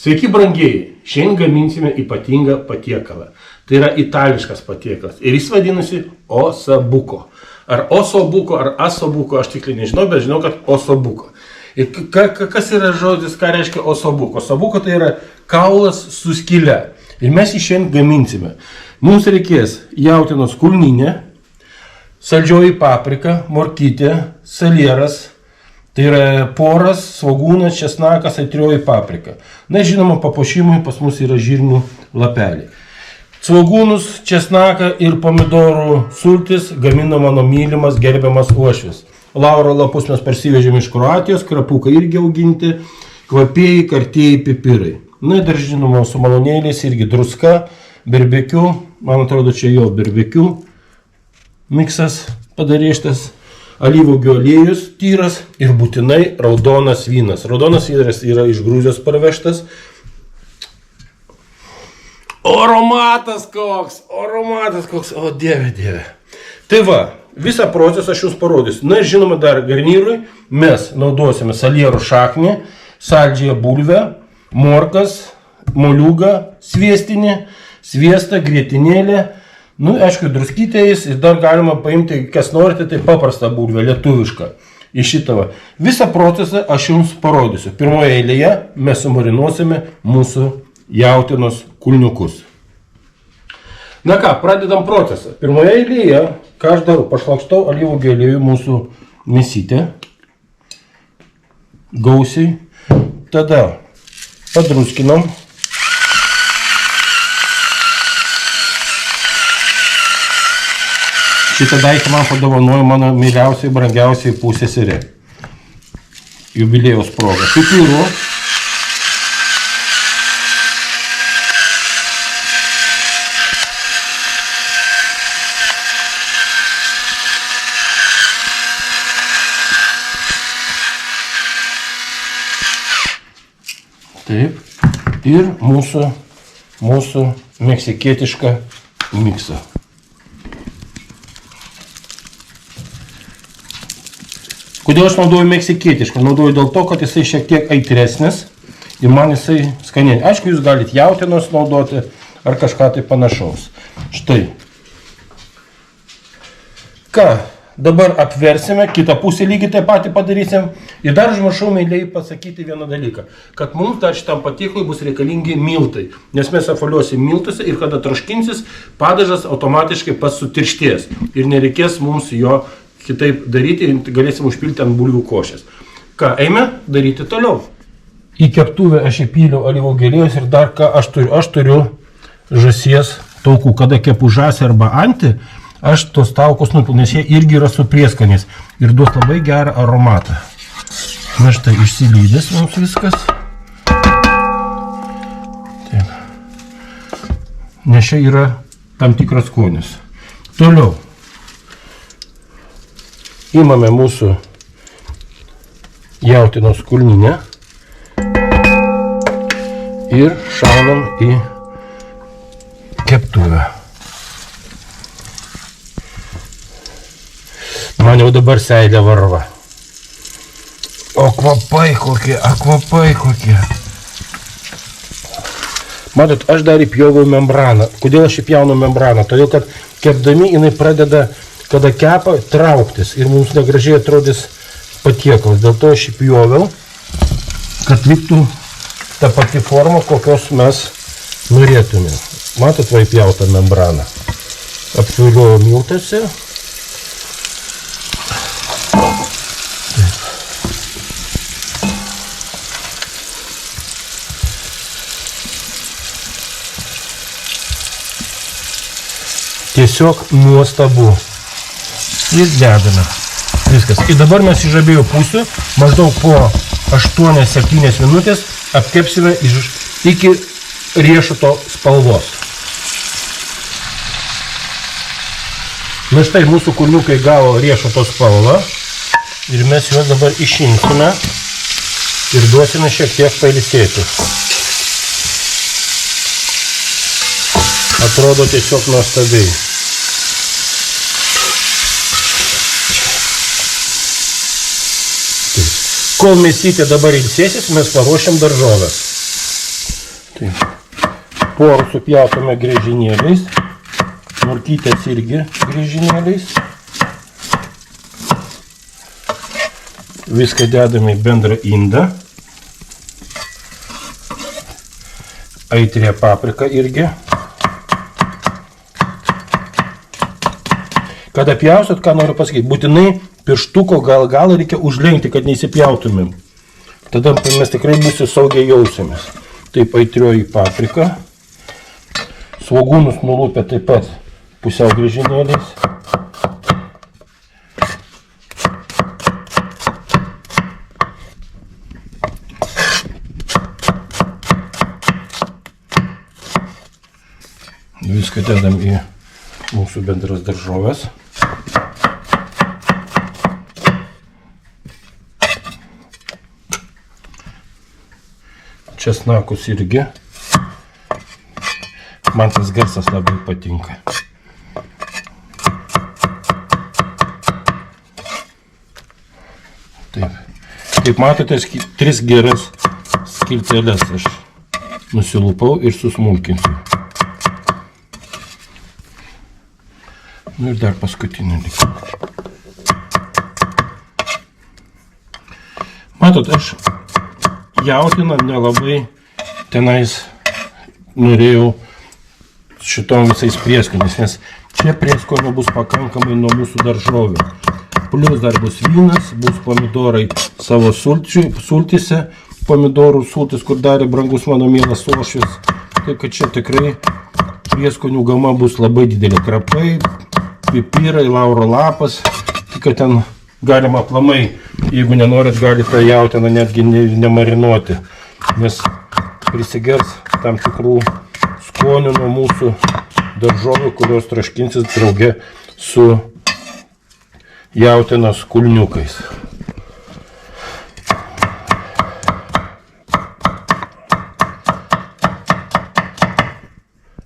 Sveiki brangieji, šiandien gaminsime ypatingą patiekalą. Tai yra itališkas patiekalas ir jis vadinasi osabuko. Ar osobuko, ar asobuko, aš tikrai nežinau, bet žinau, kad osobuko. Ir kas yra žodis, ką reiškia osobuko? Osobuko tai yra kaulas su skyle. Ir mes jį šiandien gaminsime. Mums reikės jautienos kulninė, saldžioji paprika, morkytė, salieras. Tai yra poras, svogūnas, česnakas, aitrioji paprika. Na, žinoma, papuošimui pas mus yra žirnių lapeliai. Svogūnus, česnaką ir pomidorų sultis gamino mano mylimas gerbiamas uošvis. Lauro lapus mes parsivežėme iš Kroatijos, krapukai irgi auginti, kvapieji, kartieji pipirai. Na, dar žinoma, su malonėliais irgi druska, berbekiu, man atrodo, čia jo berbekiu miksas padarėštas. Alyvuogių aliejus tyras ir būtinai raudonas vynas. Raudonas vynas yra iš Gruzijos parvežtas. Aromatas koks, o dieve. Tai va, visą procesą aš jums parodysiu. Na, žinoma, dar garnyrui mes naudosime salierų šaknį, saldžiąją bulvę, morkas, moliūgą, sviestinį, sviestą, grietinėlę. Nu, aišku, druskytėjais ir dar galima paimti, kas norite, tai paprastą bulvę, lietuvišką. Iš šitą. Visą procesą aš jums parodysiu. Pirmoje eilėje mes sumarinuosime mūsų jautienos kulniukus. Na ką, pradedam procesą. Pirmoje eilėje, ką aš darau, pašlakstau alyvuogių aliejų mūsų mėsytę. Gausiai. Tada padruskinam. Šitą daiktą man padovanojo mano myliausiai, brangiausiai pusseserė. Jubiliejaus proga. Pipirų. Taip. Ir mūsų meksikietišką miksą. Kodėl aš naudoju meksikietišką? Naudoju dėl to, kad jisai šiek tiek aitresnis ir man jisai skanėja. Aišku, jūs galite jautienos naudoti ar kažką tai panašaus. Štai. Ką? Dabar apversime, kitą pusę lygiai taip pat padarysim. Ir dar užmiršau meiliai pasakyti vieną dalyką. Kad mums dar šitam patiekalui bus reikalingi miltai. Nes mes apvoliuosim miltuose ir kada troškinsis, padažas automatiškai sutirštės. Ir nereikės mums jo kitaip daryti ir galėsim užpilti ant bulvių košės. Ką, eime daryti toliau. Į keptuvę aš įpyliau alyvuogių aliejus ir dar ką aš turiu žąsies taukų. Kada kepu žąsį arba antį, aš tos taukus nupilu, nes jie irgi yra su prieskoniais ir duos labai gerą aromatą. Na štai, išsilydės mums viskas. Taip. Nes čia yra tam tikras skonis. Toliau. Imame mūsų jautienos kulninę ir šaunam į keptuvę. Man jau dabar seilė varva. O kvapai kokie. Matot, aš dar įpjoviau membraną. Kodėl aš įpjaunu membraną? Todėl, kad kepdami jinai pradeda, kada kepa, trauktis ir mums negražiai atrodys patiekalas. Dėl to aš įpjoviau, kad liktų ta pati forma, kokios mes norėtume. Matot, va įpjautą membraną. Apsiliuoju miltuose. Tiesiog nuostabu. Ir dedame. Viskas. Ir dabar mes iš abiejų pusių maždaug po 8-7 minutės apkepsime iki riešuto spalvos. Na štai mūsų kulniukai gavo riešuto spalvą ir mes juos dabar išimsime ir duosime šiek tiek pailsėti. Atrodo tiesiog nuostabiai. Kol mėsytė dabar ilsėsis, mes paruošiam daržoves. Porų supjautome griežinėliais, morkytės irgi griežinėliais. Viską dedame į bendrą indą. Aitrią papriką irgi. Kada pjaustot, ką noriu pasakyti, būtinai pirštuko galą reikia užlenkti, kad neįsipjautumėm. Tada mes tikrai mūsų saugiai jausimės. Taip, aitrioji paprika. Svogūnus nulupę taip pat pusiau griežinėliais. Viską dedam į mūsų bendras daržoves. Česnakus irgi. Man tas garsas labai patinka. Taip. Kaip matote, 3 geras skilteles aš nusilupau ir susmulkinsiu. Nu ir dar paskutinį liko. Matot, aš jautiną nelabai tenais norėjau šitom visais prieskoniais, nes čia prieskonio bus pakankamai nuo mūsų daržovių. Plius dar bus vynas, bus pomidorai savo sultyse, pomidorų sultis, kur darė brangus mano mielas Uošvis. Taip, kad čia tikrai prieskonių gama bus labai didelė. Krapai, pipirai, lauro lapas, tik kad ten galima aplamai, jeigu nenorit, galite jautieną netgi nemarinuoti, nes prisigers tam tikrų skonių nuo mūsų daržovių, kurios traškinsis drauge su jautienos kulniukais.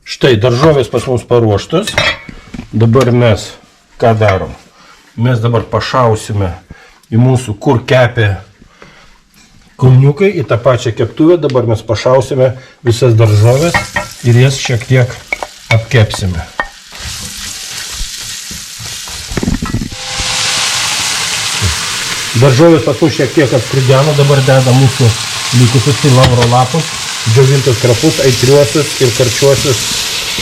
Štai, daržovės pas mus paruoštos. Dabar mes ką darom? Mes dabar pašausime į mūsų, kur kepė kulniukai, į tą pačią keptuvę. Dabar mes pašausime visas daržovės ir jas šiek tiek apkepsime. Daržovės pas mus šiek tiek apskrideno, dabar deda mūsų likusius į lauro lapus, džiovintus krapus, aitriuosius ir karčiuosius.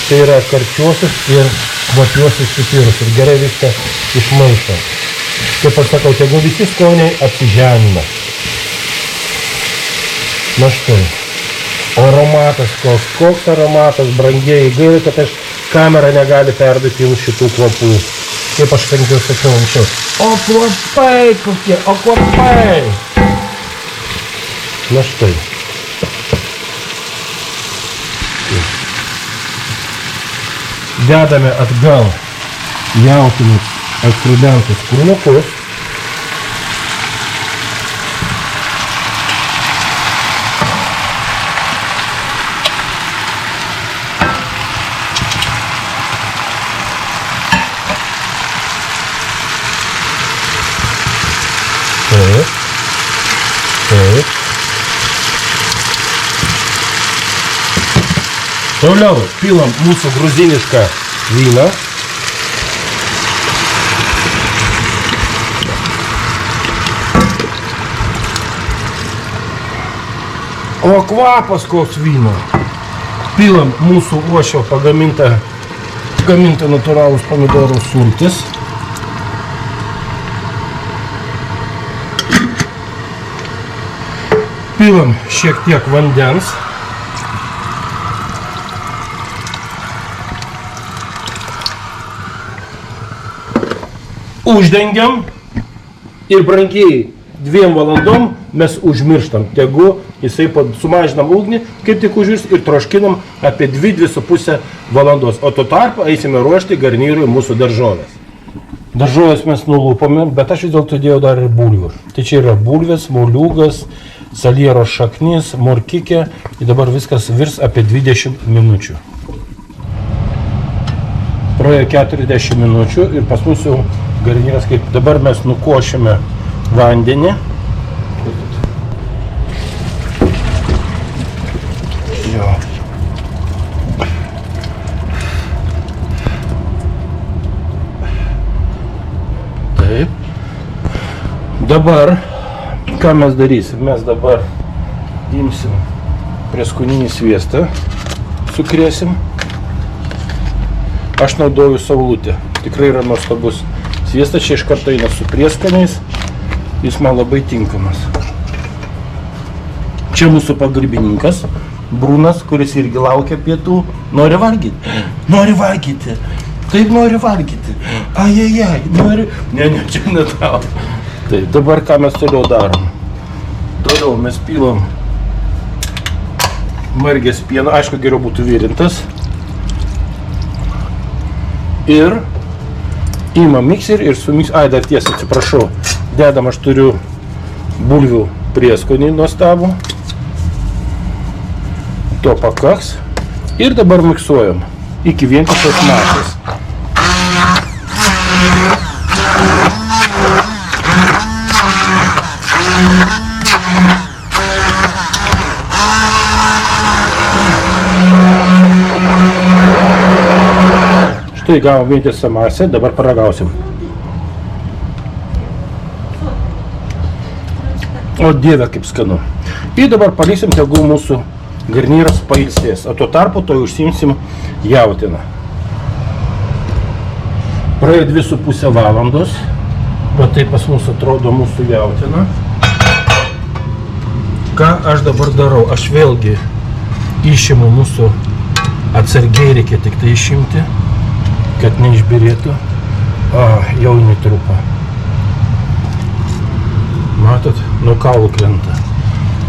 Tai yra karčiuosius ir kvapiuosius pipirus ir gerai viską išmaišo. Kaip aš sakau, tegu visi skoniai apsižemina. Na štai, aromatas koks aromatas, brangieji, gaila, kad aš kamera negali perduoti jums šitų kvapų. Kaip aš sakiau anksčiau. O kvapai kokie, o kvapai! Na štai. Dedame atgal jautinus atskridentus kulniukus. Taip. Taip. Toliau pilam mūsų gruzinišką vyną. O kvapas koks vyno. Pilam mūsų Uošvio pagamintą natūralus pomidorų sultis. Pilam šiek tiek vandens. Uždengiam ir brangiai 2 valandom mes užmirštam. Tegu jisai sumažinam ugnį, kaip tik užvirs ir troškinam apie 2-2,5 valandos. O tuo tarpu eisime ruošti garnyrui mūsų daržovės. Daržovės mes nulupome, bet aš vis dėlto dėjau dar ir bulvių. Tai čia yra bulvės, moliūgas, saliero šaknis, morkikė. Ir dabar viskas virs apie 20 minučių. Praėjo 40 minučių ir pas mus jau garnyras, kaip dabar mes nukošime vandenį. Jo. dabar, ką mes darysim? Mes dabar imsim prieskoninį sviestą, sukrėsim. Aš naudoju saulutę. Tikrai yra nuostabus sviestas, čia iš karto eina su prieskoniais. Jis man labai tinkamas. Čia mūsų pagalbininkas, Brunas, kuris irgi laukia pietų. Nori valgyti? Nori valgyti. Taip nori valgyti. Ajajaj, nori. Ne, čia ne tau. Tai dabar ką mes toliau darom? Toliau mes pilam margės pieno, aišku, geriau būtų virintas. Ir imam mikserį ir dar tiesa, atsiprašau, dedam, aš turiu bulvių prieskonį nuostabų. To pakaks. Ir dabar miksuojam iki vientisos masės. Štai gavom vientisą masę, dabar paragausim. O dieve, kaip skanu. Ir dabar paliksim, tegul mūsų garnyras pailsės, o tuo tarpu to užsiimsim jautieną. Praėjo 2,5 valandos, va taip pas mus atrodo mūsų jautiena. Ką aš dabar darau? Aš vėlgi išimu mūsų, atsargiai reikia tik tai išimti, kad neišbirėtų. Jau netrupa. Matot, nuo kaulų krenta.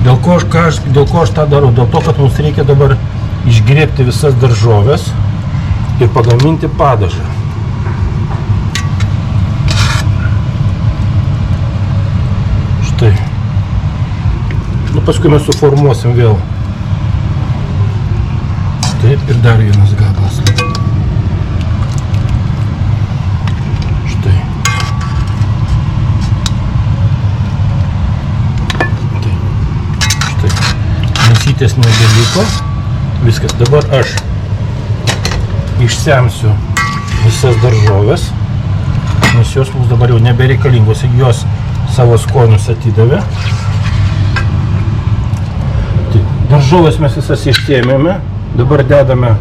Dėl ko aš tą darau? Dėl to, kad mums reikia dabar išgriebti visas daržoves ir pagaminti padažą. Štai. Paskui mes suformuosim vėl. Taip, ir dar vienas gabalas. Štai. Mėsytės nebeliko. Viskas. Dabar aš išsemsiu visas daržoves, nes jos mums dabar jau nebereikalingos, jos savo skonius atidavė. Tai, daržoves mes visas išsėmėme. Dabar dedame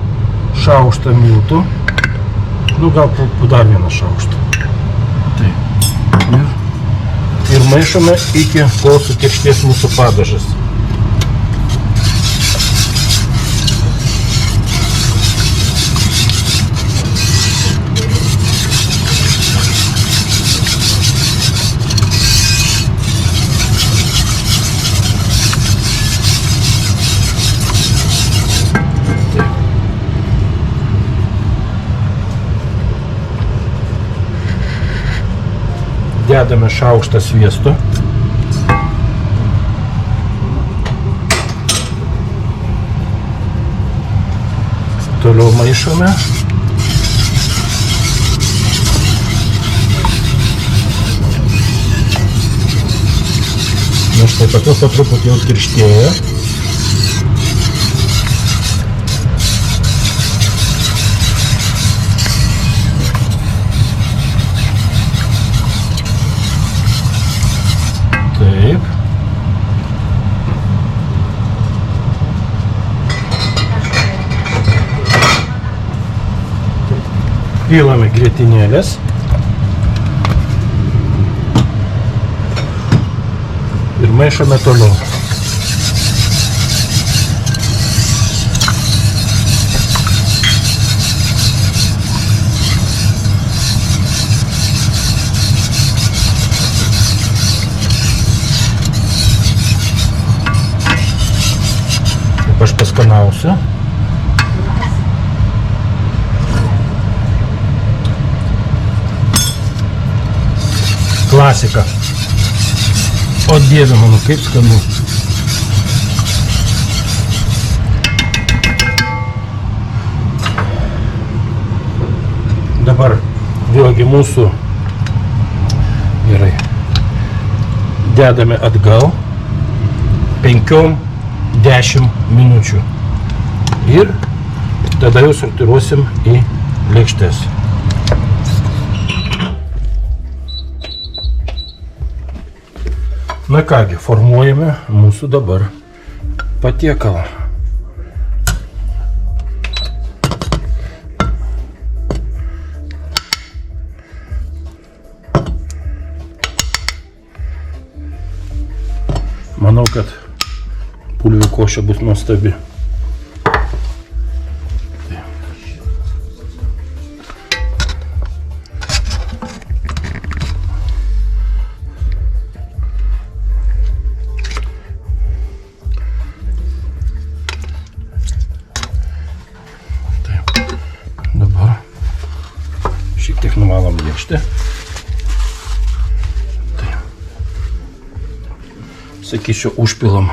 šaukštą miltų. Gal dar vieną šaukštą. Tai. Ir maišome iki kol sutirštės mūsų padažas. Dedame šaukštą sviesto. Toliau maišome. Na štai tokios po truputį jau tirštėja. Taip. Pilame grietinėlės. Ir maišome toliau. Aš paskanausiu. Klasika. O dieve mano, kaip skanu. Dabar vėlgi mūsų gerai. Dedame atgal 5-10 minučių. Ir tada jau sortiruosim į lėkštes. Na kągi, formuojame mūsų dabar patiekalą. Manau, kad bulvių košė bus nuostabi. Dabar šiek tiek nuvalom lėkštę. Sakyčiau, užpilam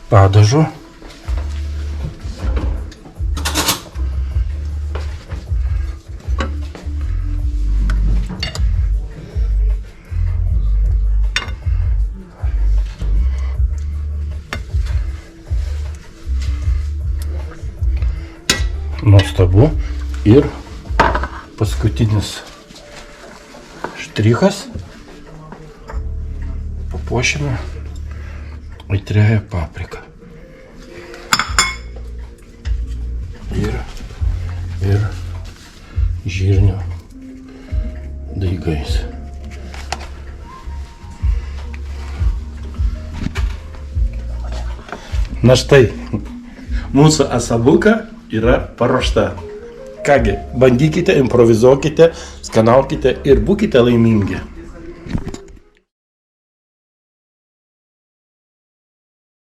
padažu. Nuostabu. Ir paskutinis štrichas. Papuošime aitriąją papriką. Ir žirnių daigais. Na štai, mūsų asabuka yra paruošta. Kągi, bandykite, improvizuokite, skanaukite ir būkite laimingi.